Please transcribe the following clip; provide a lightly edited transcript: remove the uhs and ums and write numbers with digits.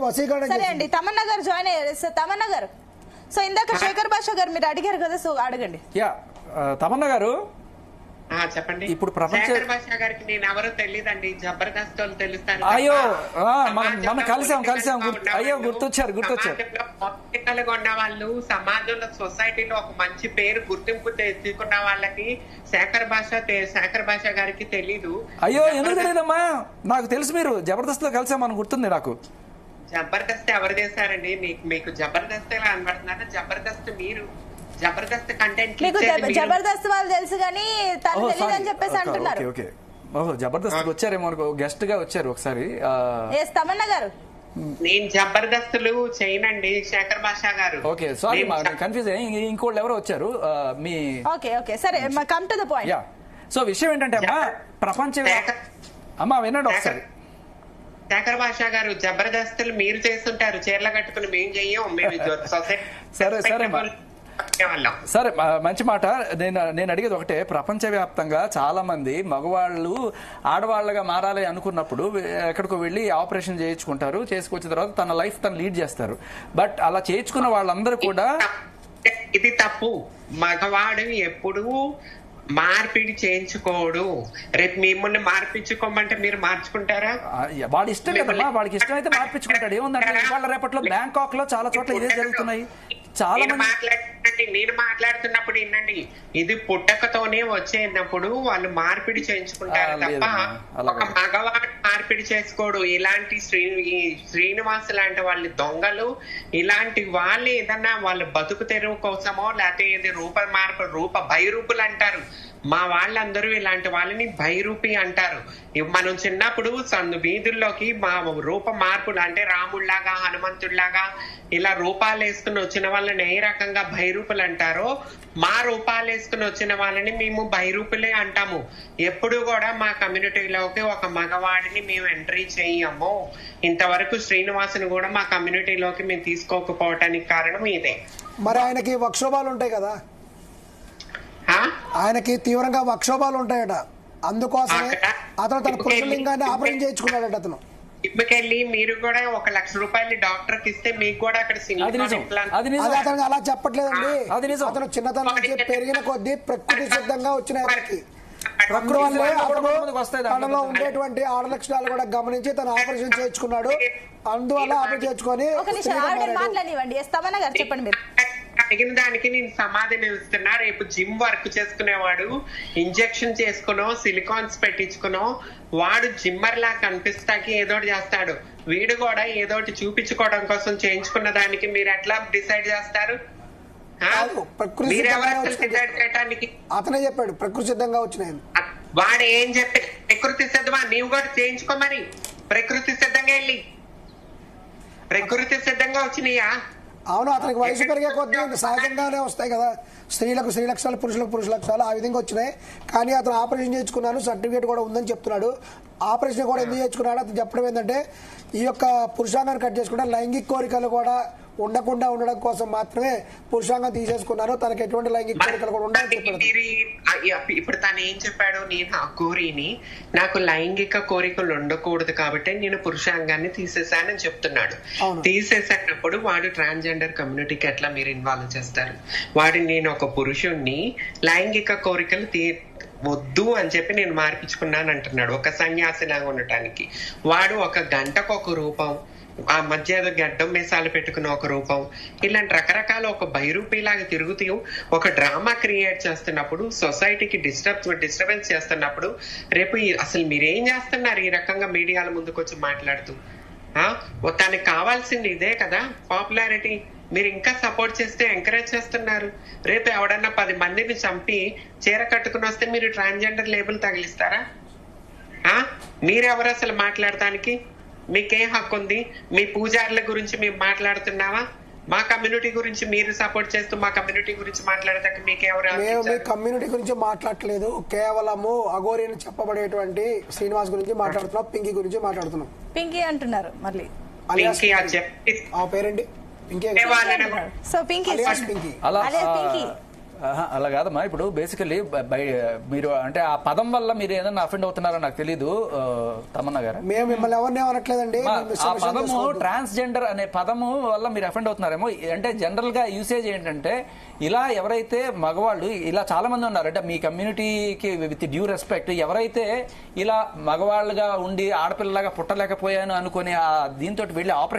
వసీకరణ. సరే అండి, తమన్నా గారు జాయిన్ అయ్యారు. తమన్నా గారు, సో ఇందాక శేఖర్ భాష గారు మీరు అడిగారు కదా, సో అడగండి. తమన్నా గారు చెప్పండి. ఇప్పుడు ప్రపంచ భాష గారికి నేను ఎవరో తెలియదండి, జబర్దస్త్ వాళ్ళు తెలుస్తాను. అయ్యో మనం కలిసాం అయ్యో గుర్తొచ్చారు. ఉన్న వాళ్ళు సమాజంలో, సొసైటీలో ఒక మంచి పేరు గుర్తింపు తెచ్చుకున్న వాళ్ళకి శేఖర్ భాష గారికి తెలీదు. అయ్యో ఎందుకు తెలియదమ్మా, నాకు తెలుసు, మీరు జబర్దస్త్ లో కలిసామని గుర్తుంది నాకు. జబర్దస్త్ ఎవరు చేశారండి? మీకు జబర్దస్త్ ఎలా కనబడుతున్నారా? జబర్దస్త్ మీరు జబర్దస్త్ కంటెంట్ జబర్దస్త్ వాళ్ళు తెలుసు కానీ తను తెలియదు అని చెప్పేసి అంటున్నారు. జబర్దస్త్ వచ్చారేమో, గెస్ట్ గా వచ్చారు ఒకసారి. తమన్నా గారు, నేను జబర్దస్తులు చేయనండి శేఖర్ భాష గారు. ఓకే సారీ కన్ఫ్యూజ్ అయ్యి, ఇంకోళ్ళు ఎవరో వచ్చారు మీ. ఓకే సరే, come to the point. So విషయం ఏంటంటే అమ్మా, ప్రపంచ అమ్మా వినండి ఒకసారి. శేఖర్ భాష గారు, జబర్దస్తులు మీరు చేస్తుంటారు, చీరలు కట్టుకుని మేము చెయ్యం. సరే సరే మంచి మాట. నేను అడిగేది ఒకటే, ప్రపంచవ్యాప్తంగా చాలా మంది మగవాళ్ళు ఆడవాళ్ళగా మారాలి అనుకున్నప్పుడు ఎక్కడికో వెళ్ళి ఆపరేషన్ చేయించుకుంటారు, చేసుకొచ్చిన తర్వాత తన లైఫ్ తను లీడ్ చేస్తారు. బట్ అలా చేయించుకున్న వాళ్ళందరూ కూడా ఇది తప్పు. మగవాడు ఎప్పుడు మార్పిడి చేయించుకోడు. రేపు మిమ్మల్ని మార్పించుకోమంటే మీరు మార్చుకుంటారా? వాడి ఇష్టం కదమ్మా, వాడికి ఇష్టం అయితే మార్పించుకుంటాడు. ఏముందంటే ఇవాళ రేపట్లో బ్యాంకాక్ లో చాలా చోట్ల ఇదే జరుగుతున్నాయి. చాలా నేను మాట్లాడుతున్నప్పుడు ఏంటండి, ఇది పుట్టకతోనే వచ్చేటప్పుడు వాళ్ళు మార్పిడి చేయించుకుంటారు తప్ప ఒక మగవాడు మార్పిడి చేసుకోడు. ఇలాంటి శ్రీనివాస్ లాంటి వాళ్ళు దొంగలు, ఇలాంటి వాళ్ళు ఏదన్నా వాళ్ళు బతుకు తెరువు కోసమో లేకపోతే ఏది రూప బైరూపులు అంటారు. మా వాళ్ళందరూ ఇలాంటి వాళ్ళని బైరూపి అంటారు. మనం చిన్నప్పుడు వీధుల్లోకి మా రూప మార్పులు అంటే రాముళ్లాగా, హనుమంతుడిలాగా ఇలా రూపాలు వేసుకుని వచ్చిన వాళ్ళని ఏ రకంగా బైరూపులు అంటారో, మా రూపాలు వేసుకుని వచ్చిన వాళ్ళని మేము బైరూపులే అంటాము. ఎప్పుడు కూడా మా కమ్యూనిటీలోకి ఒక మగవాడిని మేము ఎంట్రీ చేయము. ఇంతవరకు శ్రీనివాసుని కూడా మా కమ్యూనిటీలోకి మేము తీసుకోకపోవటానికి కారణం ఇదే. మరి ఆయనకి వక్షోభాలు ఉంటాయి కదా, ఆయనకి తీవ్రంగా వక్షోభాలు ఉంటాయట, అందుకోసమే అతను తన పురుషలింగాన్ని ఆపరేషన్ చేయించుకున్నాడట. అతను ఇప్పటికెళ్ళి మీరు కూడా 1 లక్ష రూపాయలు డాక్టర్ కి ఇస్తే మీకు కూడా అక్కడ అతను అలా చెప్పట్లేదండి. అతను చిన్నతనం నుంచి పెరిగిన కొద్దీ ప్రకృతి సిద్ధంగా వచ్చిన ప్రకృతి వల్లే తనలో ఉండేటువంటి ఆడ లక్షణాలు కూడా గమనించి తను ఆపరేషన్ చేయించుకున్నాడు. అందువల్ల ఆపరేషన్ చేయించుకొని అడిగిన దానికి నేను సమాధానం ఇస్తున్నా. రేపు జిమ్ వర్క్ చేసుకునేవాడు ఇంజెక్షన్ చేసుకునో సిలికాన్స్ పెట్టించుకునో వాడు జిమ్మర్ లా కనిపిస్తాకి ఏదోటి చేస్తాడు. వీడు కూడా ఏదోటి చూపించుకోవడం కోసం చేయించుకున్న దానికి మీరు ఎట్లా డిసైడ్ చేస్తారు? అతనే చెప్పాడు ప్రకృతి సిద్ధంగా వచ్చినాయి. వాడు ఏం చెప్పి ప్రకృతి సిద్ధమా? నీవు కూడా చేయించుకో మరి. ప్రకృతి సిద్ధంగా వెళ్ళి ప్రకృతి సిద్ధంగా వచ్చినాయా? అవును, అతనికి వయసు పెరిగే కొద్దీ సహజంగానే వస్తాయి కదా, స్త్రీలకు స్త్రీ లక్షణాలు, పురుషులకు పురుష లక్షణాలు, ఆ విధంగా వచ్చినాయి. కానీ అతను ఆపరేషన్ చేయించుకున్నాను, సర్టిఫికేట్ కూడా ఉందని చెప్తున్నాడు. ఆపరేషన్ కూడా ఎందుకు చేయించుకున్నాడు అతను చెప్పడం ఏంటంటే, ఈ యొక్క పురుషాంగాన్ని కట్ చేసుకుంటే లైంగిక కోరికలు కూడా ఉండకుండా ఉండడం కోసం మాత్రమే పురుషాంగం తీసేసుకున్నాను, తనకి ఎటువంటి లైంగిక కోరికలు కూడా ఉండాలని చెప్పాడు. ఇప్పుడు తను ఏం చెప్పాడు? నేను ఆ కోరిని, నాకు లైంగిక కోరికలు ఉండకూడదు కాబట్టి నేను పురుషాంగాన్ని తీసేసానని చెప్తున్నాడు. తీసేసినప్పుడు వాడు ట్రాన్స్జెండర్ కమ్యూనిటీకి ఎట్లా మీరు ఇన్వాల్వ్ చేస్తారు? వాడిని నేను ఒక పురుషుణ్ణి లైంగిక కోరికలు వద్దు అని చెప్పి నేను మార్పించుకున్నాను అంటున్నాడు, ఒక సన్యాసిలాగా ఉండటానికి. వాడు ఒక గంటకు ఒక రూపం, ఆ మధ్య ఏదో గడ్డం మీసాలు పెట్టుకున్న ఒక రూపం, ఇలాంటి రకరకాల ఒక బైరూపీలాగా తిరుగుతూ ఒక డ్రామా క్రియేట్ చేస్తున్నప్పుడు, సొసైటీకి డిస్టర్బెన్స్ చేస్తున్నప్పుడు, రేపు అసలు మీరేం చేస్తున్నారు ఈ రకంగా మీడియాల ముందుకు వచ్చి మాట్లాడుతూ? తనకి కావాల్సింది ఇదే కదా, పాపులారిటీ. మీరు ఇంకా సపోర్ట్ చేస్తే ఎంకరేజ్ చేస్తున్నారు. రేపు ఎవడన్నా 10 మందిని చంపి చీర కట్టుకుని వస్తే మీరు ట్రాన్స్జెండర్ లేబుల్ తగిలిస్తారా? మీరెవరు అసలు మాట్లాడటానికి? మీకేం హక్కు ఉంది? మీ పూజారుల గురించి మేము మాట్లాడుతున్నావా? మా కమ్యూనిటీ గురించి మీరు సపోర్ట్ చేస్తూ మా కమ్యూనిటీ గురించి మాట్లాడతాక మీకెవరు? మీ కమ్యూనిటీ గురించి మాట్లాడట్లేదు, కేవలము అఘోరి అని చెప్పబడేటువంటి శ్రీనివాస్ గురించి మాట్లాడుతున్నాం, పింకీ గురించి మాట్లాడుతున్నాం. పింకీ అంటున్నారు మళ్ళీ. ఆ పేరేంటి? అలా అలా కాదమ్మా. ఇప్పుడు బేసికలీ మీరు అంటే ఆ పదం వల్ల మీరు ఏదైనా అఫెండ్ అవుతున్నారో నాకు తెలీదు తమన్నా గారు. మేము మిమ్మల్ని ఎవరిని అనట్లేదండి. ఆ పదము ట్రాన్స్జెండర్ అనే పదము వల్ల మీరు అఫెండ్ అవుతున్నారేమో. అంటే జనరల్ గా యూసేజ్ ఏంటంటే ఇలా ఎవరైతే మగవాళ్ళు ఇలా చాలా మంది ఉన్నారు, అంటే మీ కమ్యూనిటీకి విత్ డ్యూ రెస్పెక్ట్, ఎవరైతే ఇలా మగవాళ్ళుగా ఉండి ఆడపిల్లలాగా పుట్టలేకపోయాను అనుకుని దీంతో వెళ్ళి ఆపరేషన్